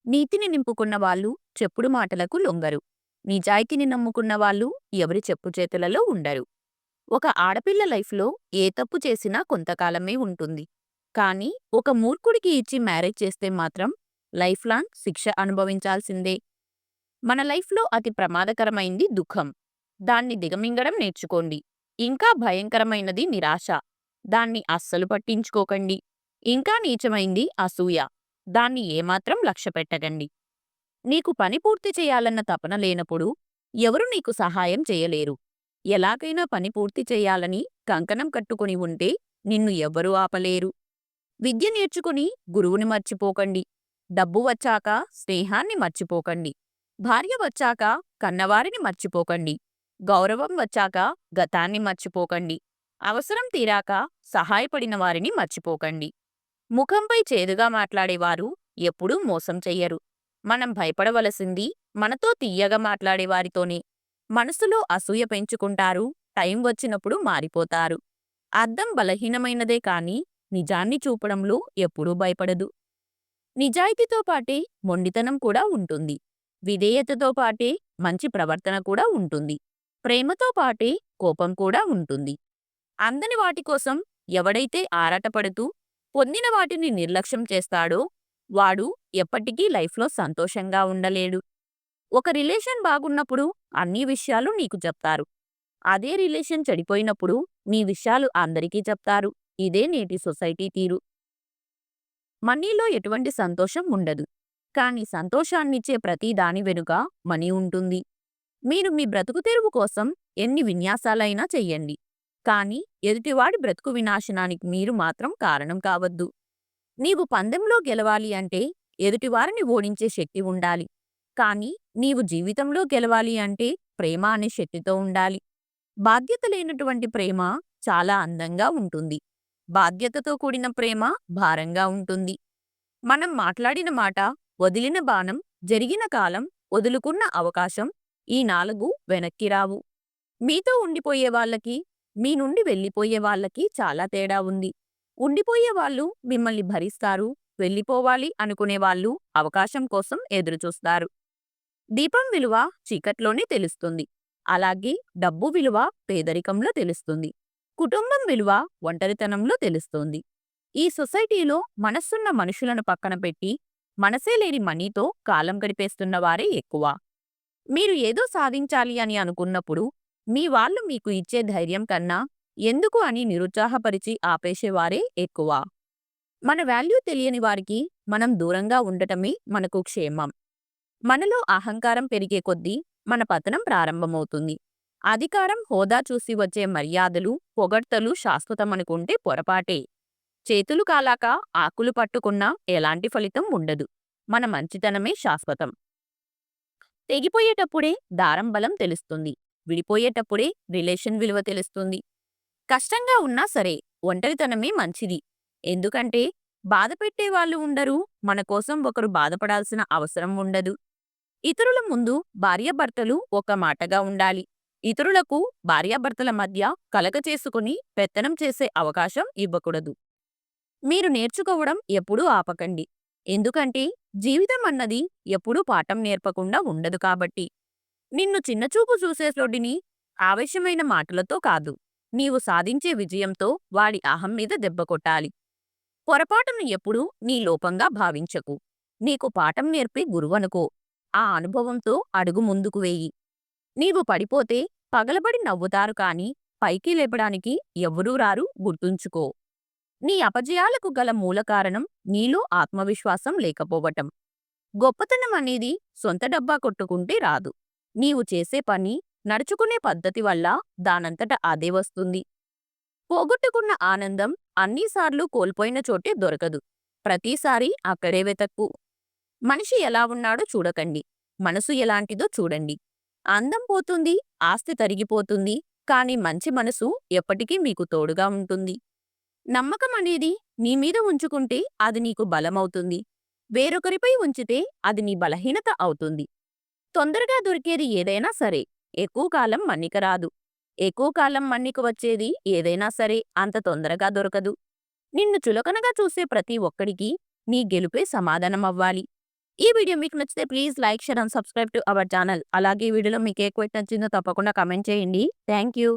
నీతిని నింపుకున్న వాళ్ళు చెప్పుడు మాటలకు లొంగరు. నిజాయితీని నమ్ముకున్న వాళ్ళు ఎవరి చెప్పు చేతులలో ఉండరు. ఒక ఆడపిల్ల లైఫ్‌లో ఏ తప్పు చేసినా కొంతకాలమే ఉంటుంది. కానీ ఒక మూర్ఖుడికి ఇచ్చి మ్యారేజ్ చేస్తే మాత్రం లైఫ్ లాంగ్ శిక్ష అనుభవించాల్సిందే. మన లైఫ్‌లో అతి ప్రమాదకరమైంది దుఃఖం. దాన్ని దిగమింగడం నేర్చుకోండి. ఇంకా భయంకరమైనది నిరాశ. దాన్ని అస్సలు పట్టించుకోకండి. ఇంకా నీచమైంది అసూయ. దాన్ని ఏమాత్రం లక్ష్యపెట్టకండి. నీకు పని పూర్తి చేయాలన్న తపన లేనప్పుడు ఎవరు నీకు సహాయం చేయలేరు. ఎలాగైనా పని పూర్తి చేయాలని కంకణం కట్టుకుని ఉంటే నిన్ను ఎవ్వరూ ఆపలేరు. విద్య నేర్చుకుని గురువుని మర్చిపోకండి. డబ్బు వచ్చాక స్నేహాన్ని మర్చిపోకండి. భార్య వచ్చాక కన్నవారిని మర్చిపోకండి. గౌరవం వచ్చాక గతాన్ని మర్చిపోకండి. అవసరం తీరాక సహాయపడిన వారిని మర్చిపోకండి. ముఖంపై చేదుగా మాట్లాడేవారు ఎప్పుడూ మోసం చెయ్యరు. మనం భయపడవలసింది మనతో తియ్యగా మాట్లాడేవారితోనే. మనసులో అసూయ పెంచుకుంటారు, టైం వచ్చినప్పుడు మారిపోతారు. అద్దం బలహీనమైనదే కాని నిజాన్ని చూపడంలో ఎప్పుడూ భయపడదు. నిజాయితీతో పాటే మొండితనం కూడా ఉంటుంది. విధేయతతో పాటే మంచి ప్రవర్తన కూడా ఉంటుంది. ప్రేమతో పాటే కోపం కూడా ఉంటుంది. అందని వాటి కోసం ఎవడైతే ఆరాటపడుతూ పొందిన వాటిని నిర్లక్ష్యం చేస్తాడో వాడు ఎప్పటికీ లైఫ్‌లో సంతోషంగా ఉండలేడు. ఒక రిలేషన్ బాగున్నప్పుడు అన్ని విషయాలు నీకు చెప్తారు. అదే రిలేషన్ చెడిపోయినప్పుడు మీ విషయాలు అందరికీ చెప్తారు. ఇదే నేటి సొసైటీ తీరు. మనీలో ఎటువంటి సంతోషం ఉండదు. కానీ సంతోషాన్నిచ్చే ప్రతి దాని వెనుక మనీ ఉంటుంది. మీరు మీ బ్రతుకు తెరువు కోసం ఎన్ని విన్యాసాలైనా చెయ్యండి. కానీ ఎదుటివాడి బ్రతుకు వినాశనానికి మీరు మాత్రం కారణం కావద్దు. నీవు పందెంలో గెలవాలి అంటే ఎదుటివారిని ఓడించే శక్తి ఉండాలి. కానీ నీవు జీవితంలో గెలవాలి అంటే ప్రేమ అనే శక్తితో ఉండాలి. బాధ్యత లేనటువంటి ప్రేమ చాలా అందంగా ఉంటుంది. బాధ్యతతో కూడిన ప్రేమ భారంగా ఉంటుంది. మనం మాట్లాడిన మాట, వదిలిన బాణం, జరిగిన కాలం, వదులుకున్న అవకాశం ఈ 4 వెనక్కి రావు. మీతో ఉండిపోయే వాళ్ళకి, మీ నుండి వెళ్ళిపోయే వాళ్ళకి చాలా తేడా ఉంది. ఉండిపోయే వాళ్ళు మిమ్మల్ని భరిస్తారు. వెళ్ళిపోవాలి అనుకునే వాళ్ళు అవకాశం కోసం ఎదురుచూస్తారు. దీపం విలువ చీకట్లోనే తెలుస్తుంది. అలాగే డబ్బు విలువ పేదరికంలో తెలుస్తుంది. కుటుంబం విలువ ఒంటరితనంలో తెలుస్తుంది. ఈ సొసైటీలో మనస్సున్న మనుషులను పక్కన పెట్టి మనసే లేని మనీతో కాలం గడిపేస్తున్న వారే ఎక్కువ. మీరు ఏదో సాధించాలి అని అనుకున్నప్పుడు మీ వాళ్ళు మీకు ఇచ్చే ధైర్యం కన్నా ఎందుకు అని నిరుత్సాహపరిచి ఆపేసేవారే ఎక్కువ. మన వాల్యూ తెలియని వారికి మనం దూరంగా ఉండటమే మనకు క్షేమం. మనలో అహంకారం పెరిగే కొద్దీ మన పతనం ప్రారంభమవుతుంది. అధికారం, హోదా చూసి వచ్చే మర్యాదలు, పొగడ్తలు శాశ్వతమనుకుంటే పొరపాటే. చేతులు కాలాక ఆకులు పట్టుకున్నా ఎలాంటి ఫలితం ఉండదు. మన మంచితనమే శాశ్వతం. తెగిపోయేటప్పుడే దారం బలం తెలుస్తుంది. విడిపోయేటప్పుడే రిలేషన్ విలువ తెలుస్తుంది. కష్టంగా ఉన్నా సరే ఒంటరితనమే మంచిది. ఎందుకంటే బాధ పెట్టేవాళ్ళు ఉండరు. మన కోసం ఒకరు బాధపడాల్సిన అవసరం ఉండదు. ఇతరుల ముందు భార్యాభర్తలు ఒక మాటగా ఉండాలి. ఇతరులకు భార్యాభర్తల మధ్య కలగ చేసుకుని పెత్తనం చేసే అవకాశం ఇవ్వకూడదు. మీరు నేర్చుకోవడం ఎప్పుడూ ఆపకండి. ఎందుకంటే జీవితం అన్నది ఎప్పుడూ పాఠం నేర్పకుండా ఉండదు కాబట్టి. నిన్ను చిన్నచూపు చూసేటోడిని ఆవేశమైన మాటలతో కాదు, నీవు సాధించే విజయంతో వాడి అహం మీద దెబ్బ కొట్టాలి. పొరపాటును ఎప్పుడూ నీ లోపంగా భావించకు. నీకు పాఠం నేర్పే గురువనుకో. ఆ అనుభవంతో అడుగు ముందుకు వేయి. నీవు పడిపోతే పగలబడి నవ్వుతారు కాని పైకి లేపడానికి ఎవ్వరూ రారు, గుర్తుంచుకో. నీ అపజయాలకు గల మూల కారణం నీలో ఆత్మవిశ్వాసం లేకపోవటం. గొప్పతనం అనేది సొంత డబ్బా కొట్టుకుంటే రాదు. నీవు చేసే పని, నడుచుకునే పద్ధతి వల్ల దానంతట అదే వస్తుంది. పోగొట్టుకున్న ఆనందం అన్నిసార్లు కోల్పోయిన చోటే దొరకదు. ప్రతిసారి అక్కడే వెతక్కు. మనిషి ఎలా ఉన్నాడో చూడకండి, మనసు ఎలాంటిదో చూడండి. అందం పోతుంది, ఆస్తి తరిగిపోతుంది, కానీ మంచి మనసు ఎప్పటికీ మీకు తోడుగా ఉంటుంది. నమ్మకం అనేది నీ మీద ఉంచుకుంటే అది నీకు బలమవుతుంది. వేరొకరిపై ఉంచితే అది నీ బలహీనత అవుతుంది. తొందరగా దొరికేది ఏదైనా సరే ఎక్కువ కాలం మన్నిక రాదు. ఎక్కువ కాలం మన్నిక వచ్చేది ఏదైనా సరే అంత తొందరగా దొరకదు. నిన్ను చులకనగా చూసే ప్రతి ఒక్కడికి నీ గెలుపే సమాధానమవ్వాలి. ఈ వీడియో మీకు నచ్చితే please like, share and subscribe to our channel. అలాగే ఈ వీడియోలో మీకు ఏ క్వెషన్ నచ్చిందో తప్పకుండా కామెంట్ చేయండి. Thank you.